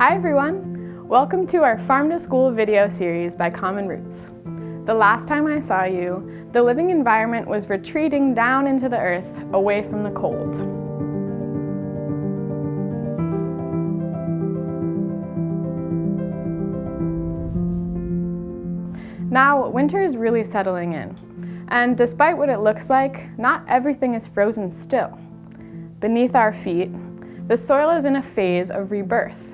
Hi everyone! Welcome to our Farm to School video series by Common Roots. The last time I saw you, the living environment was retreating down into the earth, away from the cold. Now, winter is really settling in, and despite what it looks like, not everything is frozen still. Beneath our feet, the soil is in a phase of rebirth.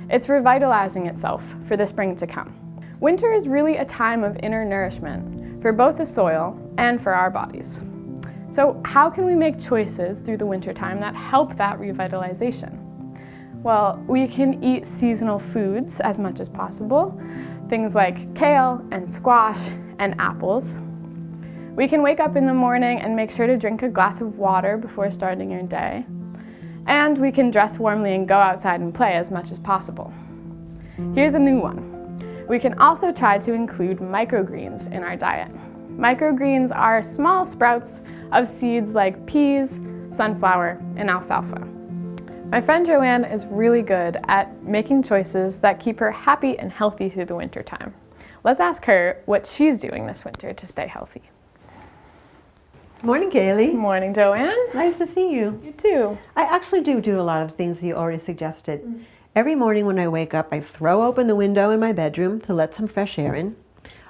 It's revitalizing itself for the spring to come. Winter is really a time of inner nourishment for both the soil and for our bodies. So how can we make choices through the wintertime that help that revitalization? Well, we can eat seasonal foods as much as possible, things like kale and squash and apples. We can wake up in the morning and make sure to drink a glass of water before starting your day. And we can dress warmly and go outside and play as much as possible. Here's a new one. We can also try to include microgreens in our diet. Microgreens are small sprouts of seeds like peas, sunflower, and alfalfa. My friend Joanne is really good at making choices that keep her happy and healthy through the winter time. Let's ask her what she's doing this winter to stay healthy. Morning, Kaylee. Morning, Joanne. Nice to see you. You too. I actually do a lot of the things you already suggested. Every morning when I wake up, I throw open the window in my bedroom to let some fresh air in.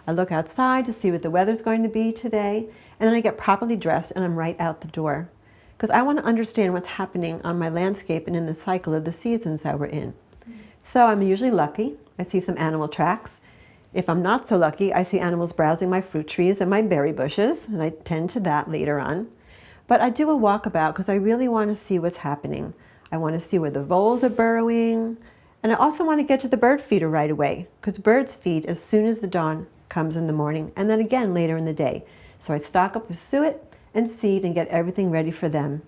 I look outside to see what the weather's going to be today, and then I get properly dressed and I'm right out the door. Because I want to understand what's happening on my landscape and in the cycle of the seasons that we're in. So I'm usually lucky. I see some animal tracks. If I'm not so lucky, I see animals browsing my fruit trees and my berry bushes, and I tend to that later on. But I do a walkabout because I really want to see what's happening. I want to see where the voles are burrowing, and I also want to get to the bird feeder right away, because birds feed as soon as the dawn comes in the morning, and then again later in the day. So I stock up with suet and seed and get everything ready for them.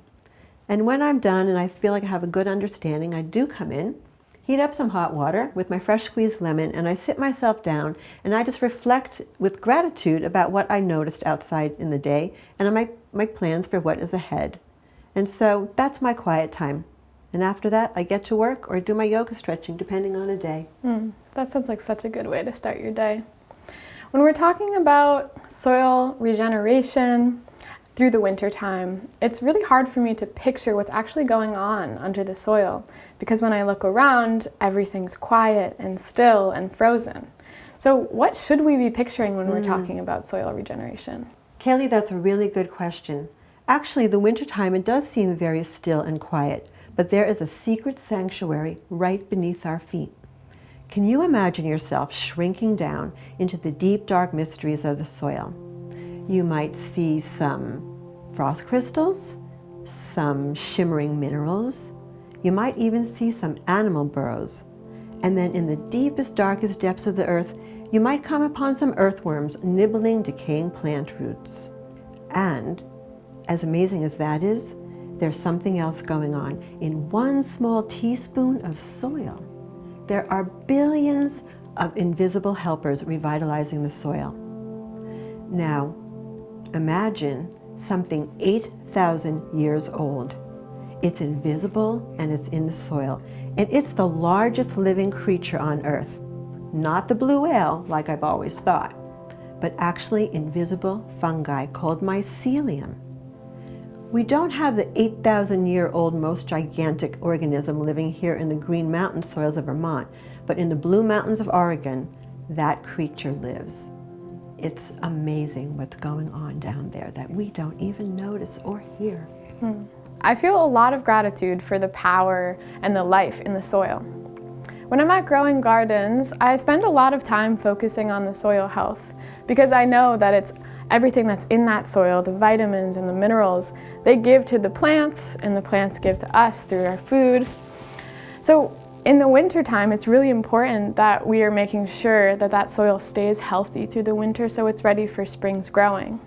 And when I'm done and I feel like I have a good understanding, I do come in, heat up some hot water with my fresh squeezed lemon, and I sit myself down and I just reflect with gratitude about what I noticed outside in the day and I make plans for what is ahead. And so that's my quiet time. And after that, I get to work or do my yoga stretching depending on the day. That sounds like such a good way to start your day. When we're talking about soil regeneration through the winter time, it's really hard for me to picture what's actually going on under the soil, because when I look around, everything's quiet and still and frozen. So what should we be picturing when we're talking about soil regeneration? Kaylee, that's a really good question. Actually, the wintertime, it does seem very still and quiet, but there is a secret sanctuary right beneath our feet. Can you imagine yourself shrinking down into the deep, dark mysteries of the soil? You might see some frost crystals, some shimmering minerals. You might even see some animal burrows. And then in the deepest, darkest depths of the earth, you might come upon some earthworms nibbling decaying plant roots. And as amazing as that is, there's something else going on. In one small teaspoon of soil, there are billions of invisible helpers revitalizing the soil. Now, imagine something 8,000 years old. It's invisible and it's in the soil. And it's the largest living creature on Earth. Not the blue whale, like I've always thought, but actually invisible fungi called mycelium. We don't have the 8,000-year-old most gigantic organism living here in the green mountain soils of Vermont, but in the blue mountains of Oregon, that creature lives. It's amazing what's going on down there that we don't even notice or hear. I feel a lot of gratitude for the power and the life in the soil. When I'm at growing gardens, I spend a lot of time focusing on the soil health because I know that it's everything that's in that soil, the vitamins and the minerals, they give to the plants and the plants give to us through our food. So in the wintertime, it's really important that we are making sure that that soil stays healthy through the winter so it's ready for spring's growing.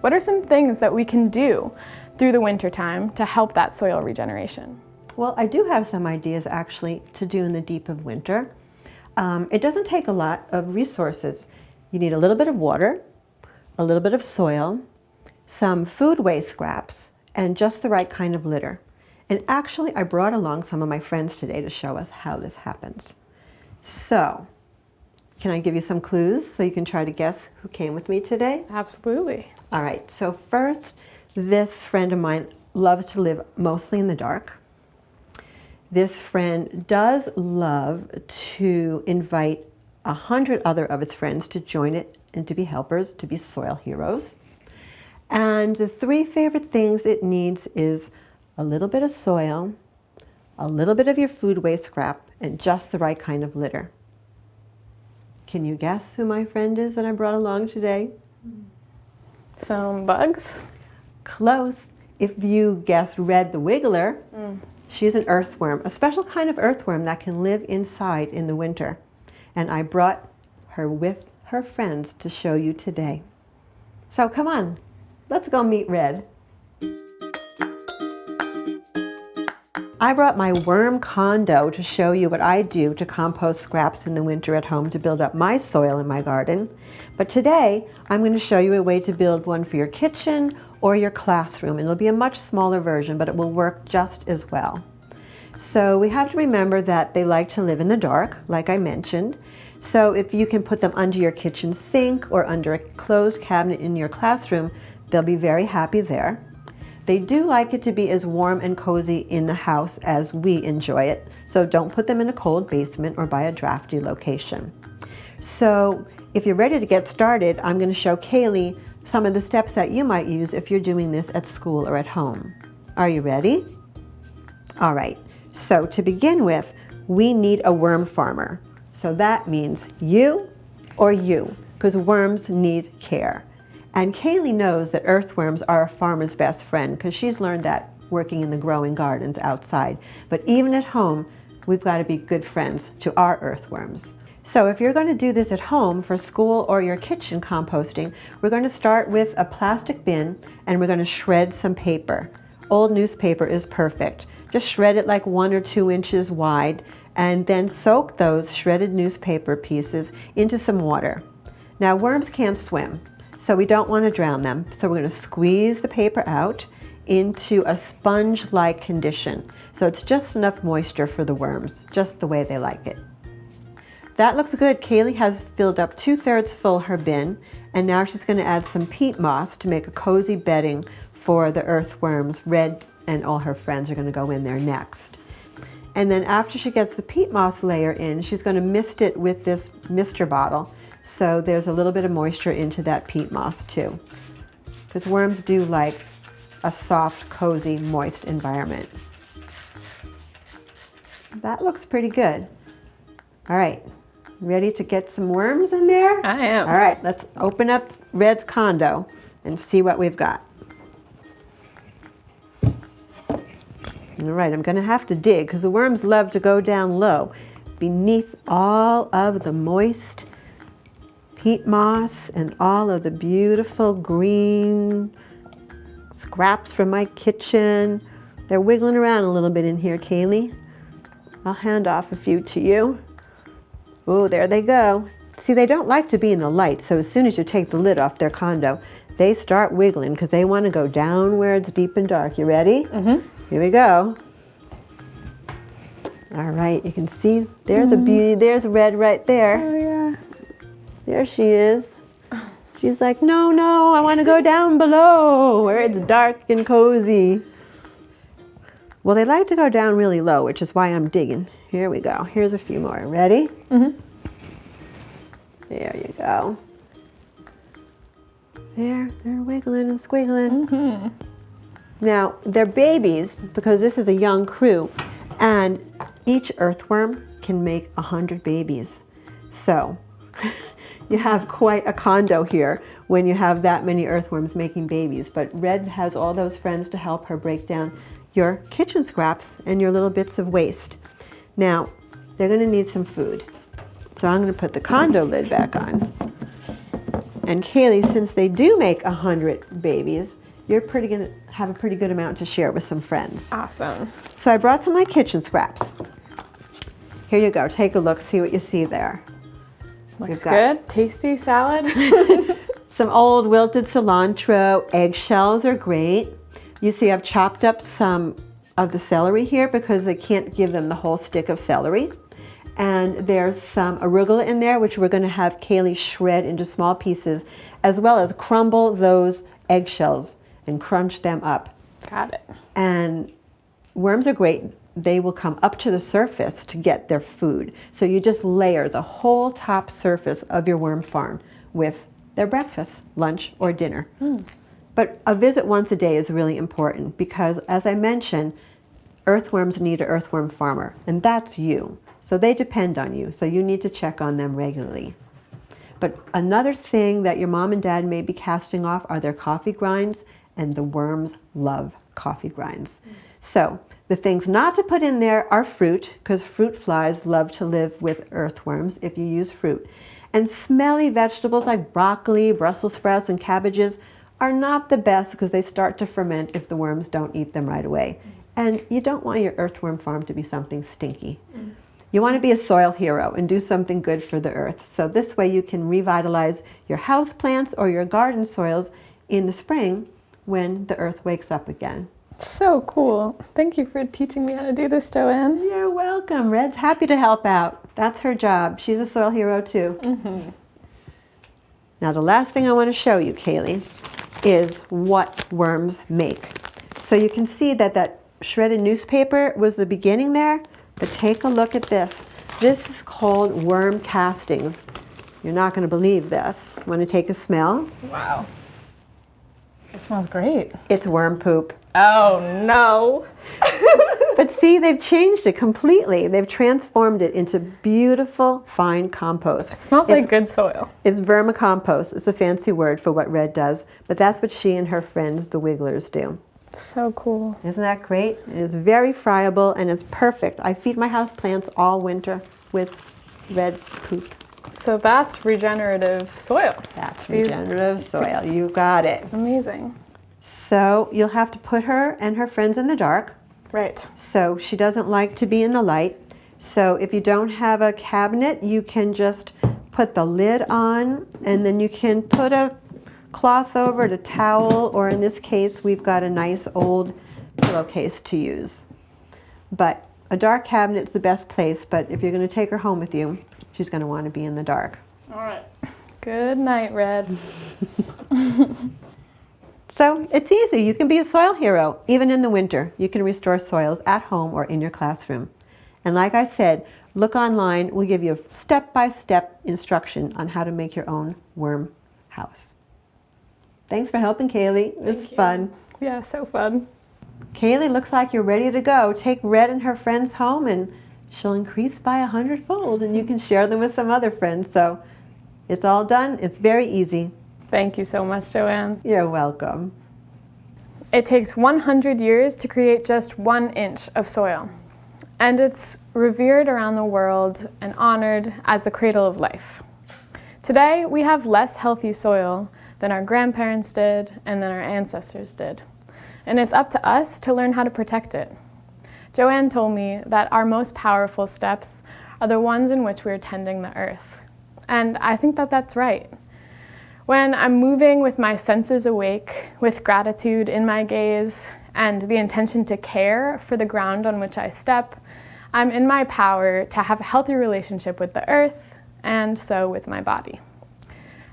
What are some things that we can do through the wintertime to help that soil regeneration? Well, I do have some ideas actually to do in the deep of winter. It doesn't take a lot of resources. You need a little bit of water, a little bit of soil, some food waste scraps, and just the right kind of litter. And actually, I brought along some of my friends today to show us how this happens. So, can I give you some clues so you can try to guess who came with me today? Absolutely. All right, so first, this friend of mine loves to live mostly in the dark. This friend does love to invite 100 other of its friends to join it and to be helpers, to be soil heroes. And the three favorite things it needs is a little bit of soil, a little bit of your food waste scrap, and just the right kind of litter. Can you guess who my friend is that I brought along today? Some bugs? Close. If you guessed Red the Wiggler, she's an earthworm, a special kind of earthworm that can live inside in the winter. And I brought her with her friends to show you today. So come on, let's go meet Red. I brought my worm condo to show you what I do to compost scraps in the winter at home to build up my soil in my garden. But today, I'm going to show you a way to build one for your kitchen or your classroom. It'll be a much smaller version, but it will work just as well. So we have to remember that they like to live in the dark, like I mentioned. So if you can put them under your kitchen sink or under a closed cabinet in your classroom, they'll be very happy there. They do like it to be as warm and cozy in the house as we enjoy it, so don't put them in a cold basement or by a drafty location. So if you're ready to get started, I'm going to show Kaylee some of the steps that you might use if you're doing this at school or at home. Are you ready? All right, so to begin with, we need a worm farmer. So that means you or you, because worms need care. And Kaylee knows that earthworms are a farmer's best friend because she's learned that working in the growing gardens outside. But even at home, we've got to be good friends to our earthworms. So if you're going to do this at home for school or your kitchen composting, we're going to start with a plastic bin and we're going to shred some paper. Old newspaper is perfect. Just shred it like 1 or 2 inches wide and then soak those shredded newspaper pieces into some water. Now worms can't swim, so we don't want to drown them. So we're going to squeeze the paper out into a sponge-like condition. So it's just enough moisture for the worms, just the way they like it. That looks good. Kaylee has filled up 2/3 full her bin, and now she's going to add some peat moss to make a cozy bedding for the earthworms. Red and all her friends are going to go in there next. And then after she gets the peat moss layer in, she's going to mist it with this mister bottle. So there's a little bit of moisture into that peat moss too. Because worms do like a soft, cozy, moist environment. That looks pretty good. All right, ready to get some worms in there? I am. All right, let's open up Red's condo and see what we've got. All right, I'm gonna have to dig because the worms love to go down low beneath all of the moist peat moss and all of the beautiful green scraps from my kitchen. They're wiggling around a little bit in here, Kaylee. I'll hand off a few to you. Oh, there they go. See, they don't like to be in the light, so as soon as you take the lid off their condo, they start wiggling because they want to go down where it's deep and dark. You ready? Mm-hmm. Here we go. All right, you can see there's a beauty. There's Red right there. Oh, yeah. There she is. She's like, no, no, I want to go down below where it's dark and cozy. Well, they like to go down really low, which is why I'm digging. Here we go. Here's a few more. Ready? Mm-hmm. There you go. They're wiggling and squiggling. Mm-hmm. Now, they're babies because this is a young crew, and each earthworm can make 100 babies. So you have quite a condo here when you have that many earthworms making babies. But Red has all those friends to help her break down your kitchen scraps and your little bits of waste. Now, they're going to need some food. So I'm going to put the condo lid back on. And Kaylee, since they do make 100 babies, you're going to have a pretty good amount to share with some friends. Awesome. So I brought some of my kitchen scraps. Here you go. Take a look. See what you see there. Looks good. Tasty salad. Some old wilted cilantro. Eggshells are great. You see I've chopped up some of the celery here because they can't give them the whole stick of celery. And there's some arugula in there, which we're going to have Kaylee shred into small pieces, as well as crumble those eggshells and crunch them up. Got it. And worms are great. They will come up to the surface to get their food. So you just layer the whole top surface of your worm farm with their breakfast, lunch, or dinner. But a visit once a day is really important because, as I mentioned, earthworms need an earthworm farmer, and that's you. So they depend on you, so you need to check on them regularly. But another thing that your mom and dad may be casting off are their coffee grinds, and the worms love coffee grinds. So the things not to put in there are fruit, because fruit flies love to live with earthworms if you use fruit. And smelly vegetables like broccoli, Brussels sprouts, and cabbages are not the best because they start to ferment if the worms don't eat them right away. And you don't want your earthworm farm to be something stinky. You want to be a soil hero and do something good for the earth. So this way you can revitalize your house plants or your garden soils in the spring when the earth wakes up again. So cool. Thank you for teaching me how to do this, Joanne. You're welcome. Red's happy to help out. That's her job. She's a soil hero too. Now the last thing I want to show you, Kaylee, is what worms make. So you can see that that shredded newspaper was the beginning there, but take a look at this. This is called worm castings. You're not going to believe this. Want to take a smell? Wow. It smells great. It's worm poop. Oh no. But see, they've changed it completely. They've transformed it into beautiful, fine compost. It smells like good soil. It's vermicompost. It's a fancy word for what Red does, but that's what she and her friends, the Wigglers, do. So cool. Isn't that great? It is very friable and is perfect. I feed my house plants all winter with Red's poop. So that's regenerative soil. That's regenerative soil. You got it. Amazing. So you'll have to put her and her friends in the dark. Right. So she doesn't like to be in the light. So if you don't have a cabinet, you can just put the lid on, and then you can put a cloth over it, a towel, or in this case, we've got a nice old pillowcase to use. But a dark cabinet's the best place, but if you're going to take her home with you, she's going to want to be in the dark. All right. Good night, Red. So it's easy. You can be a soil hero. Even in the winter, you can restore soils at home or in your classroom. And like I said, look online. We'll give you a step-by-step instruction on how to make your own worm house. Thanks for helping, Kaylee. It was fun. Yeah, so fun. Kaylee, looks like you're ready to go. Take Red and her friends home, and she'll increase by 100-fold, and you can share them with some other friends. So it's all done. It's very easy. Thank you so much, Joanne. You're welcome. It takes 100 years to create just 1 inch of soil, and it's revered around the world and honored as the cradle of life. Today, we have less healthy soil than our grandparents did and than our ancestors did, and it's up to us to learn how to protect it. Joanne told me that our most powerful steps are the ones in which we're tending the earth, and I think that that's right. When I'm moving with my senses awake, with gratitude in my gaze, and the intention to care for the ground on which I step, I'm in my power to have a healthy relationship with the earth, and so with my body.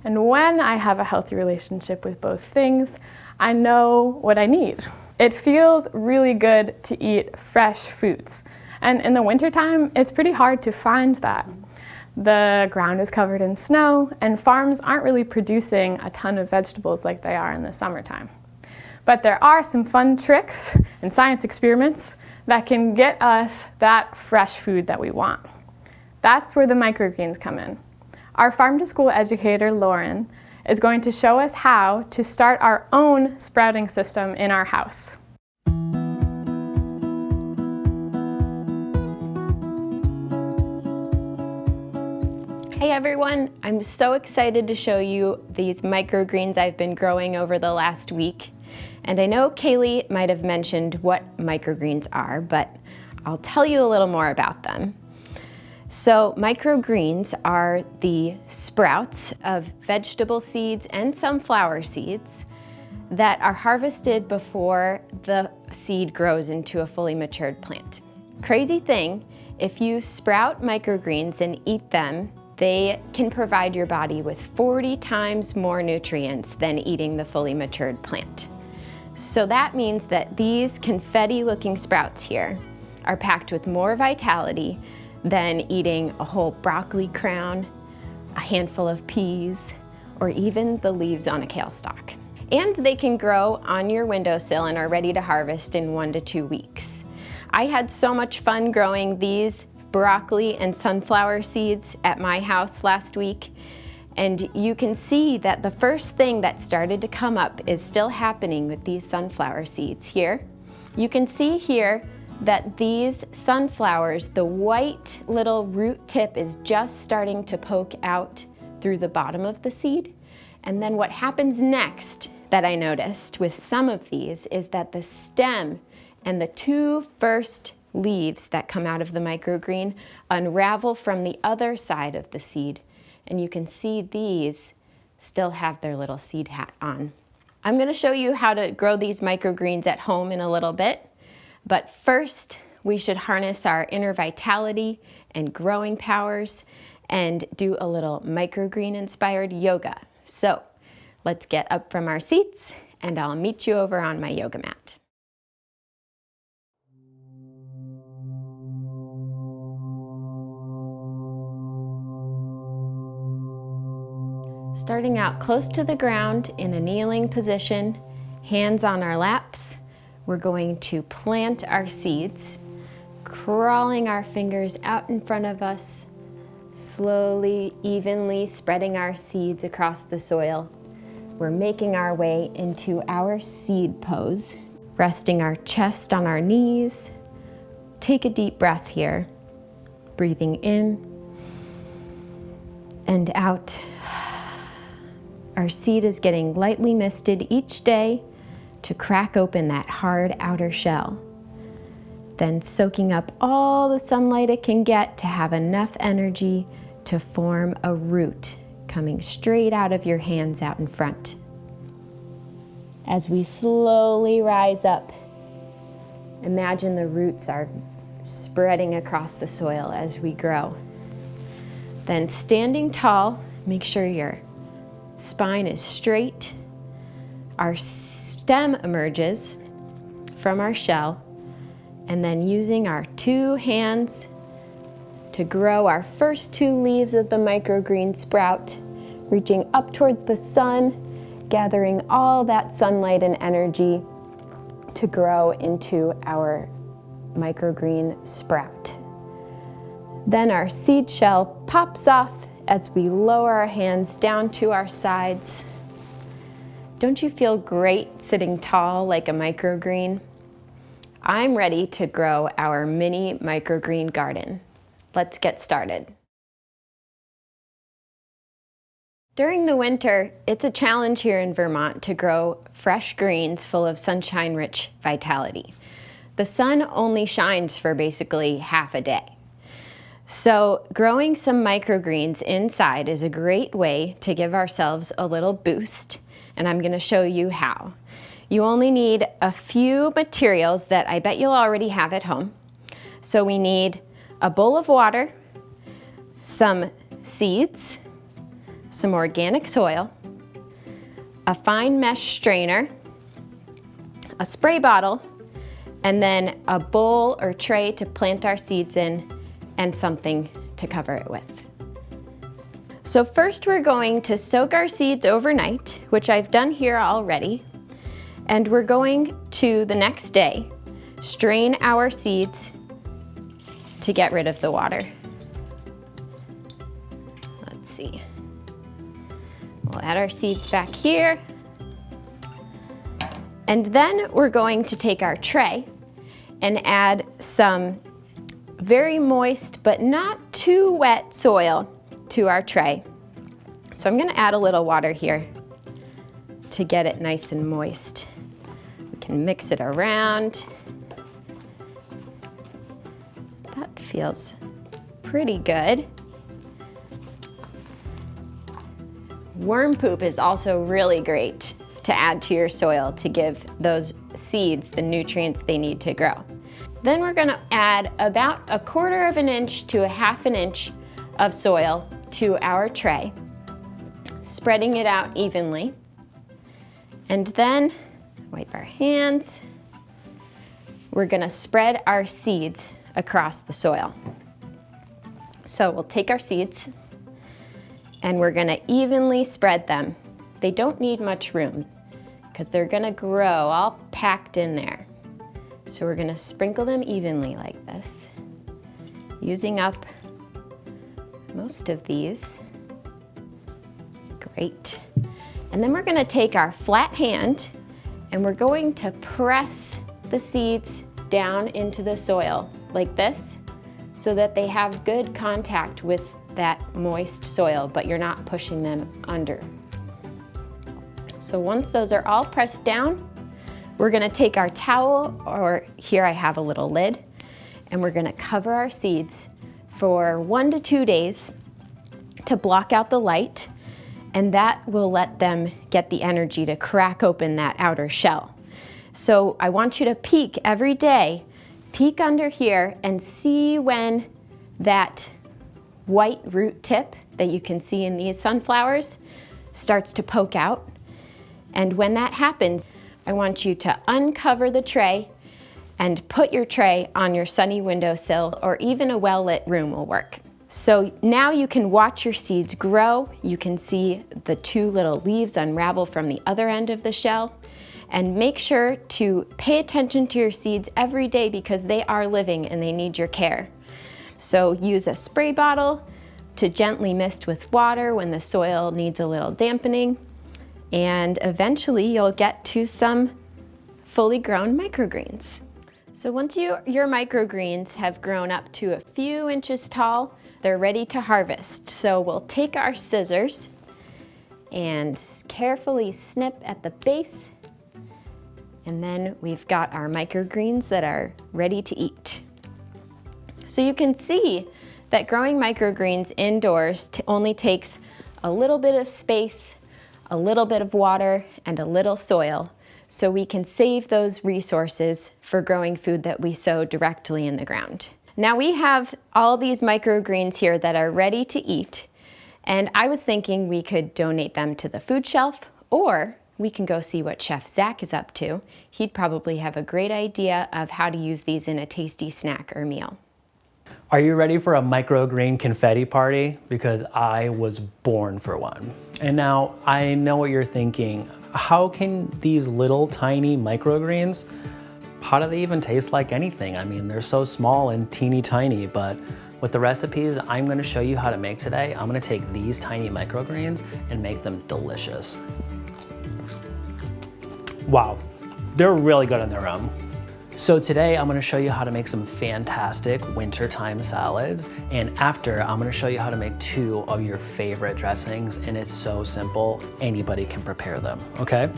And when I have a healthy relationship with both things, I know what I need. It feels really good to eat fresh foods. And in the wintertime, it's pretty hard to find that. The ground is covered in snow, and farms aren't really producing a ton of vegetables like they are in the summertime. But there are some fun tricks and science experiments that can get us that fresh food that we want. That's where the microgreens come in. Our farm-to-school educator, Lauren, is going to show us how to start our own sprouting system in our house. Hey everyone, I'm so excited to show you these microgreens I've been growing over the last week. And I know Kaylee might have mentioned what microgreens are, but I'll tell you a little more about them. So microgreens are the sprouts of vegetable seeds and sunflower seeds that are harvested before the seed grows into a fully matured plant. Crazy thing, if you sprout microgreens and eat them, they can provide your body with 40 times more nutrients than eating the fully matured plant. So that means that these confetti-looking sprouts here are packed with more vitality than eating a whole broccoli crown, a handful of peas, or even the leaves on a kale stalk. And they can grow on your windowsill and are ready to harvest in 1 to 2 weeks. I had so much fun growing these broccoli and sunflower seeds at my house last week. And you can see that the first thing that started to come up is still happening with these sunflower seeds here. You can see here that these sunflowers, the white little root tip is just starting to poke out through the bottom of the seed. And then what happens next that I noticed with some of these is that the stem and the 2 first leaves that come out of the microgreen unravel from the other side of the seed. And you can see these still have their little seed hat on. I'm going to show you how to grow these microgreens at home in a little bit. But first, we should harness our inner vitality and growing powers and do a little microgreen-inspired yoga. So let's get up from our seats, and I'll meet you over on my yoga mat. Starting out close to the ground in a kneeling position, hands on our laps, we're going to plant our seeds, crawling our fingers out in front of us, slowly, evenly spreading our seeds across the soil. We're making our way into our seed pose, resting our chest on our knees. Take a deep breath here, breathing in and out. Our seed is getting lightly misted each day to crack open that hard outer shell. Then soaking up all the sunlight it can get to have enough energy to form a root coming straight out of your hands out in front. As we slowly rise up, imagine the roots are spreading across the soil as we grow. Then standing tall, make sure your spine is straight. Our stem emerges from our shell, and then using our 2 hands to grow our first 2 leaves of the microgreen sprout, reaching up towards the sun, gathering all that sunlight and energy to grow into our microgreen sprout. Then our seed shell pops off as we lower our hands down to our sides. Don't you feel great sitting tall like a microgreen? I'm ready to grow our mini microgreen garden. Let's get started. During the winter, it's a challenge here in Vermont to grow fresh greens full of sunshine-rich vitality. The sun only shines for basically half a day. So growing some microgreens inside is a great way to give ourselves a little boost, and I'm going to show you how. You only need a few materials that I bet you'll already have at home. So we need a bowl of water, some seeds, some organic soil, a fine mesh strainer, a spray bottle, and then a bowl or tray to plant our seeds in, and something to cover it with. So first we're going to soak our seeds overnight, which I've done here already, and we're going to the next day strain our seeds to get rid of the water. Let's see. We'll add our seeds back here. And then we're going to take our tray and add some very moist but not too wet soil to our tray. So I'm going to add a little water here to get it nice and moist. We can mix it around. That feels pretty good. Worm poop is also really great to add to your soil to give those seeds the nutrients they need to grow. Then we're gonna add about 1/4 of an inch to 1/2 an inch of soil to our tray, spreading it out evenly. And then wipe our hands. We're gonna spread our seeds across the soil. So we'll take our seeds and we're gonna evenly spread them. They don't need much room because they're gonna grow all packed in there. So we're gonna sprinkle them evenly like this, using up most of these. Great. And then we're gonna take our flat hand and we're going to press the seeds down into the soil like this so that they have good contact with that moist soil, but you're not pushing them under. So once those are all pressed down, we're gonna take our towel, or here I have a little lid, and we're gonna cover our seeds for 1 to 2 days to block out the light, and that will let them get the energy to crack open that outer shell. So I want you to peek every day, peek under here and see when that white root tip that you can see in these sunflowers starts to poke out. And when that happens, I want you to uncover the tray and put your tray on your sunny windowsill, or even a well-lit room will work. So now you can watch your seeds grow. You can see the 2 little leaves unravel from the other end of the shell. And make sure to pay attention to your seeds every day because they are living and they need your care. So use a spray bottle to gently mist with water when the soil needs a little dampening. And eventually you'll get to some fully grown microgreens. So once your microgreens have grown up to a few inches tall, they're ready to harvest. So we'll take our scissors and carefully snip at the base. And then we've got our microgreens that are ready to eat. So you can see that growing microgreens indoors only takes a little bit of space, a little bit of water, and a little soil, so we can save those resources for growing food that we sow directly in the ground. Now we have all these microgreens here that are ready to eat, and I was thinking we could donate them to the food shelf, or we can go see what Chef Zach is up to. He'd probably have a great idea of how to use these in a tasty snack or meal. Are you ready for a microgreen confetti party? Because I was born for one. And now I know what you're thinking. How can these little tiny microgreens, how do they even taste like anything? I mean, they're so small and teeny tiny, but with the recipes I'm gonna show you how to make today, I'm gonna take these tiny microgreens and make them delicious. Wow, they're really good on their own. So today I'm gonna show you how to make some fantastic wintertime salads, and after I'm gonna show you how to make 2 of your favorite dressings, and it's so simple, anybody can prepare them, okay?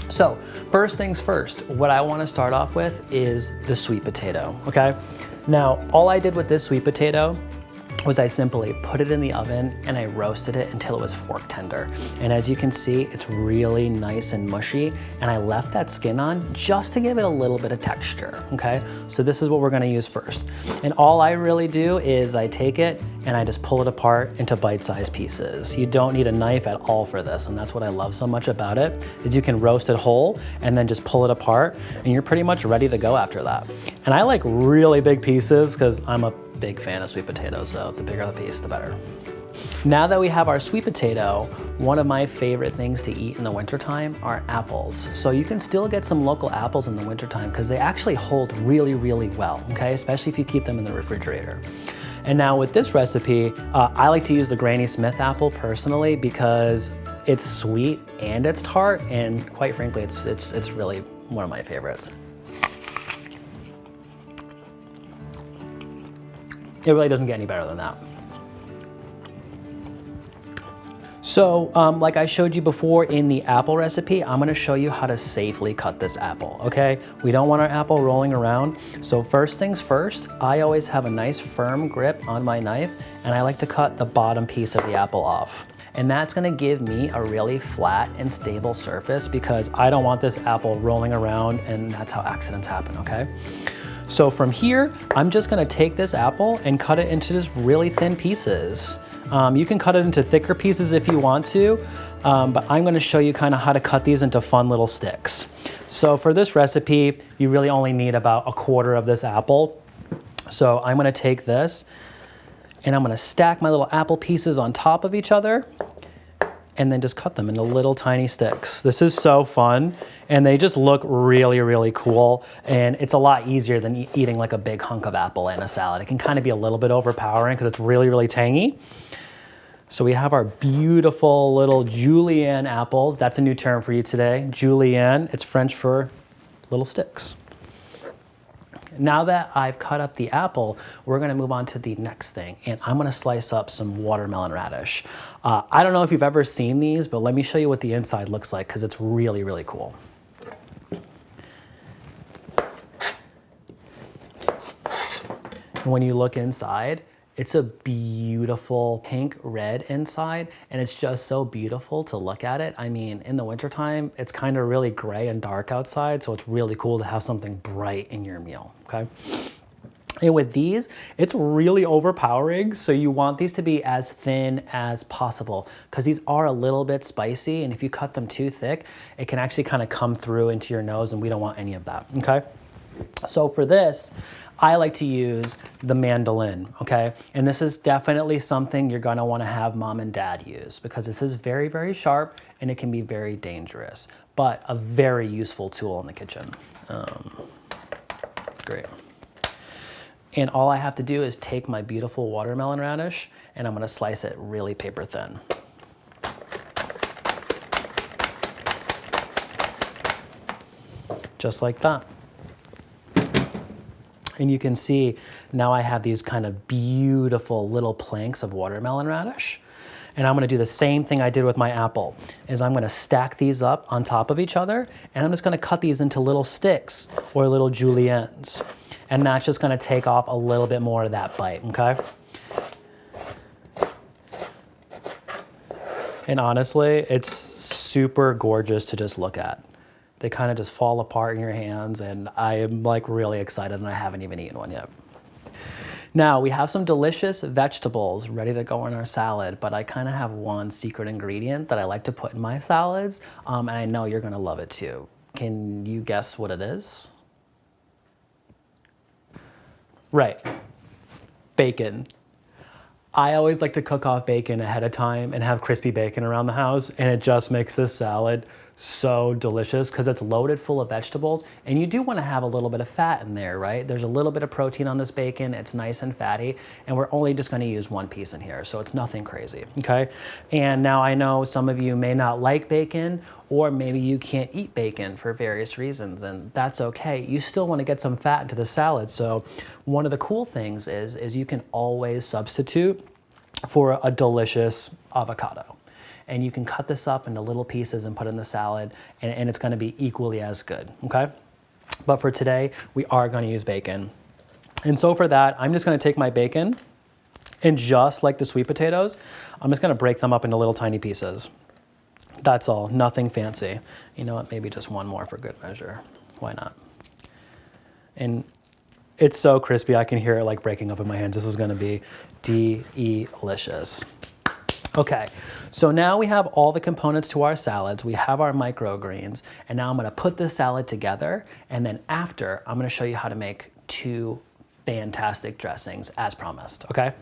So first things first, what I wanna start off with is the sweet potato, okay? Now, all I did with this sweet potato was I simply put it in the oven and I roasted it until it was fork tender. And as you can see, it's really nice and mushy, and I left that skin on just to give it a little bit of texture, okay? So this is what we're gonna use first. And all I really do is I take it and I just pull it apart into bite-sized pieces. You don't need a knife at all for this, and that's what I love so much about it, is you can roast it whole and then just pull it apart, and you're pretty much ready to go after that. And I like really big pieces because I'm a big fan of sweet potatoes, so the bigger the piece, the better. Now that we have our sweet potato, one of my favorite things to eat in the wintertime are apples. So you can still get some local apples in the wintertime because they actually hold really, really well, okay? Especially if you keep them in the refrigerator. And now with this recipe, I like to use the Granny Smith apple personally because it's sweet and it's tart, and quite frankly, it's really one of my favorites. It really doesn't get any better than that. So, like I showed you before in the apple recipe, I'm gonna show you how to safely cut this apple, okay? We don't want our apple rolling around. So first things first, I always have a nice firm grip on my knife, and I like to cut the bottom piece of the apple off. And that's gonna give me a really flat and stable surface because I don't want this apple rolling around, and that's how accidents happen, okay? So from here, I'm just gonna take this apple and cut it into just really thin pieces. You can cut it into thicker pieces if you want to, but I'm gonna show you kind of how to cut these into fun little sticks. So for this recipe, you really only need about 1/4 of this apple. So I'm gonna take this and I'm gonna stack my little apple pieces on top of each other and then just cut them into little tiny sticks. This is so fun, and they just look really, really cool, and it's a lot easier than eating like a big hunk of apple in a salad. It can kind of be a little bit overpowering because it's really, really tangy. So we have our beautiful little Julienne apples. That's a new term for you today. Julienne, it's French for little sticks. Now that I've cut up the apple, we're gonna move on to the next thing, and I'm gonna slice up some watermelon radish. I don't know if you've ever seen these, but let me show you what the inside looks like because it's really, really cool. And when you look inside, it's a beautiful pink red inside, and it's just so beautiful to look at it. I mean, in the wintertime, it's kind of really gray and dark outside, so it's really cool to have something bright in your meal, okay? And with these, it's really overpowering, so you want these to be as thin as possible because these are a little bit spicy, and if you cut them too thick, it can actually kind of come through into your nose, and we don't want any of that, okay? So for this, I like to use the mandolin, okay? And this is definitely something you're gonna wanna have mom and dad use because this is very, very sharp and it can be very dangerous, but a very useful tool in the kitchen. Great. And all I have to do is take my beautiful watermelon radish and I'm gonna slice it really paper thin. Just like that. And you can see now I have these kind of beautiful little planks of watermelon radish. And I'm gonna do the same thing I did with my apple, is I'm gonna stack these up on top of each other, and I'm just gonna cut these into little sticks or little juliennes. And that's just gonna take off a little bit more of that bite, okay? And honestly, it's super gorgeous to just look at. They kind of just fall apart in your hands, and I am like really excited, and I haven't even eaten one yet. Now we have some delicious vegetables ready to go in our salad, but I kind of have one secret ingredient that I like to put in my salads, and I know you're gonna love it too. Can you guess what it is? Right, bacon. I always like to cook off bacon ahead of time and have crispy bacon around the house, and it just makes this salad so delicious because it's loaded full of vegetables, and you do want to have a little bit of fat in there, right? There's a little bit of protein on this bacon, it's nice and fatty, and we're only just going to use one piece in here, so it's nothing crazy, okay? And now I know some of you may not like bacon, or maybe you can't eat bacon for various reasons, and that's okay. You still want to get some fat into the salad, so one of the cool things is you can always substitute for a delicious avocado. And you can cut this up into little pieces and put it in the salad, and it's gonna be equally as good, okay? But for today, we are gonna use bacon. And so for that, I'm just gonna take my bacon, and just like the sweet potatoes, I'm just gonna break them up into little tiny pieces. That's all, nothing fancy. You know what, maybe just one more for good measure. Why not? And it's so crispy, I can hear it like breaking up in my hands. This is gonna be delicious. Okay, so now we have all the components to our salads. We have our microgreens, and now I'm gonna put this salad together, and then after, I'm gonna show you how to make 2 fantastic dressings as promised, okay?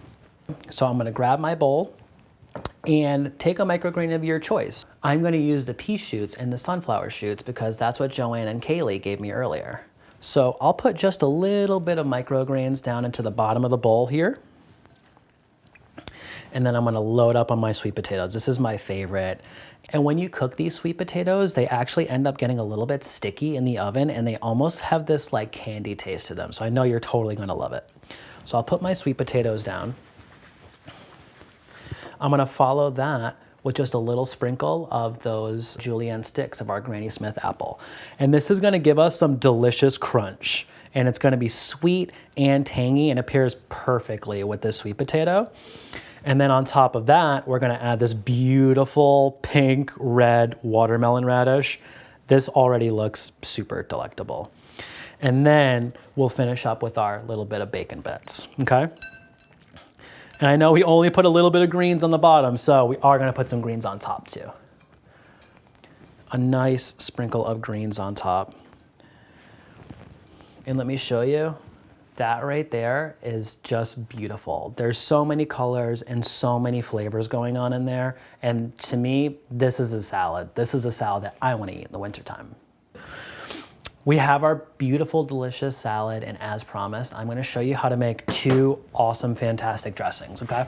So I'm gonna grab my bowl and take a microgreen of your choice. I'm gonna use the pea shoots and the sunflower shoots because that's what Joanne and Kaylee gave me earlier. So I'll put just a little bit of microgreens down into the bottom of the bowl here. And then I'm gonna load up on my sweet potatoes. This is my favorite. And when you cook these sweet potatoes, they actually end up getting a little bit sticky in the oven, and they almost have this like candy taste to them. So I know you're totally gonna love it. So I'll put my sweet potatoes down. I'm gonna follow that with just a little sprinkle of those julienne sticks of our Granny Smith apple. And this is gonna give us some delicious crunch. And it's gonna be sweet and tangy, and it pairs perfectly with this sweet potato. And then on top of that, we're gonna add this beautiful pink red watermelon radish. This already looks super delectable. And then we'll finish up with our little bit of bacon bits, okay? And I know we only put a little bit of greens on the bottom, so we are gonna put some greens on top too. A nice sprinkle of greens on top. And let me show you, that right there is just beautiful. There's so many colors and so many flavors going on in there. And to me, this is a salad. This is a salad that I wanna eat in the wintertime. We have our beautiful, delicious salad, and as promised, I'm gonna show you how to make 2 awesome, fantastic dressings, okay?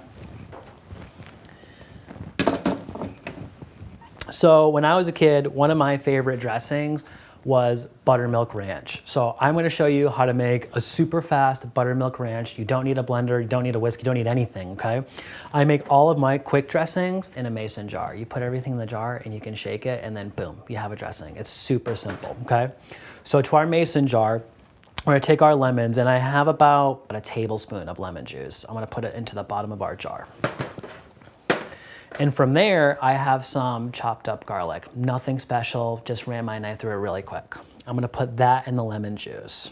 So when I was a kid, one of my favorite dressings was Buttermilk Ranch. So I'm gonna show you how to make a super fast Buttermilk Ranch. You don't need a blender, you don't need a whisk, you don't need anything, okay? I make all of my quick dressings in a mason jar. You put everything in the jar and you can shake it and then boom, you have a dressing. It's super simple, okay? So to our mason jar, we're gonna take our lemons, and I have about a tablespoon of lemon juice. I'm gonna put it into the bottom of our jar. And from there, I have some chopped up garlic. Nothing special, just ran my knife through it really quick. I'm gonna put that in the lemon juice.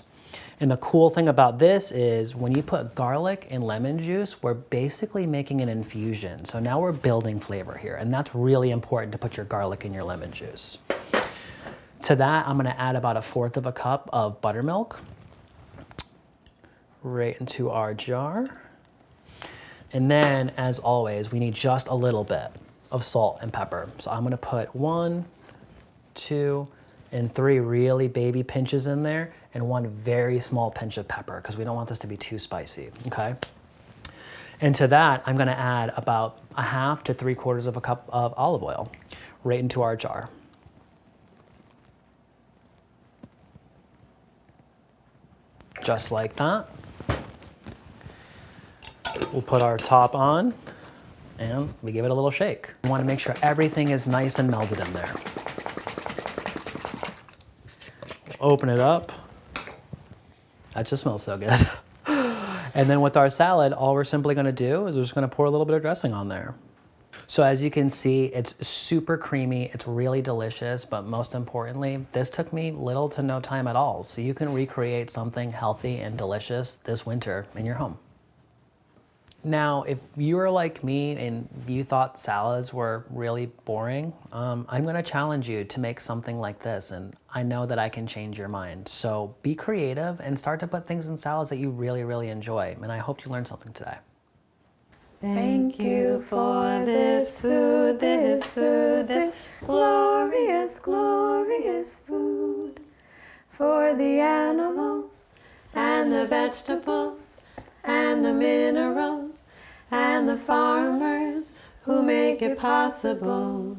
And the cool thing about this is when you put garlic and lemon juice, we're basically making an infusion. So now we're building flavor here, and that's really important to put your garlic in your lemon juice. To that, I'm gonna add about 1/4 of a cup of buttermilk right into our jar. And then, as always, we need just a little bit of salt and pepper. So I'm gonna put 1, 2, and 3 really baby pinches in there, and 1 very small pinch of pepper, because we don't want this to be too spicy, okay? And to that, I'm gonna add about 1/2 to 3/4 of a cup of olive oil right into our jar. Just like that. We'll put our top on and we give it a little shake. We want to make sure everything is nice and melted in there. We'll open it up. That just smells so good. And then with our salad, all we're simply going to do is we're just going to pour a little bit of dressing on there. So as you can see, it's super creamy, it's really delicious, but most importantly, this took me little to no time at all. So you can recreate something healthy and delicious this winter in your home. Now, if you are like me and you thought salads were really boring, I'm gonna challenge you to make something like this, and I know that I can change your mind. So be creative and start to put things in salads that you really, really enjoy, and I hope you learned something today. Thank you for this food, this glorious, glorious food. For the animals and the vegetables and the minerals and the farmers who make it possible.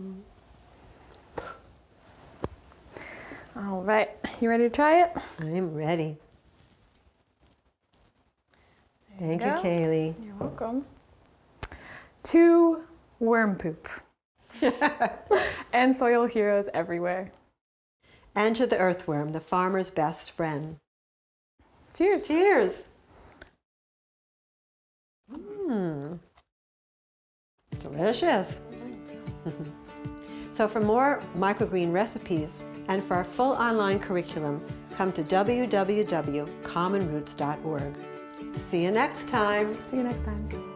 All right, you ready to try it? I'm ready. Thank you, go. Kaylee. You're welcome. To worm poop and soil heroes everywhere. And to the earthworm, the farmer's best friend. Cheers. Cheers. Delicious. So for more microgreen recipes and for our full online curriculum, come to www.commonroots.org. See you next time. See you next time.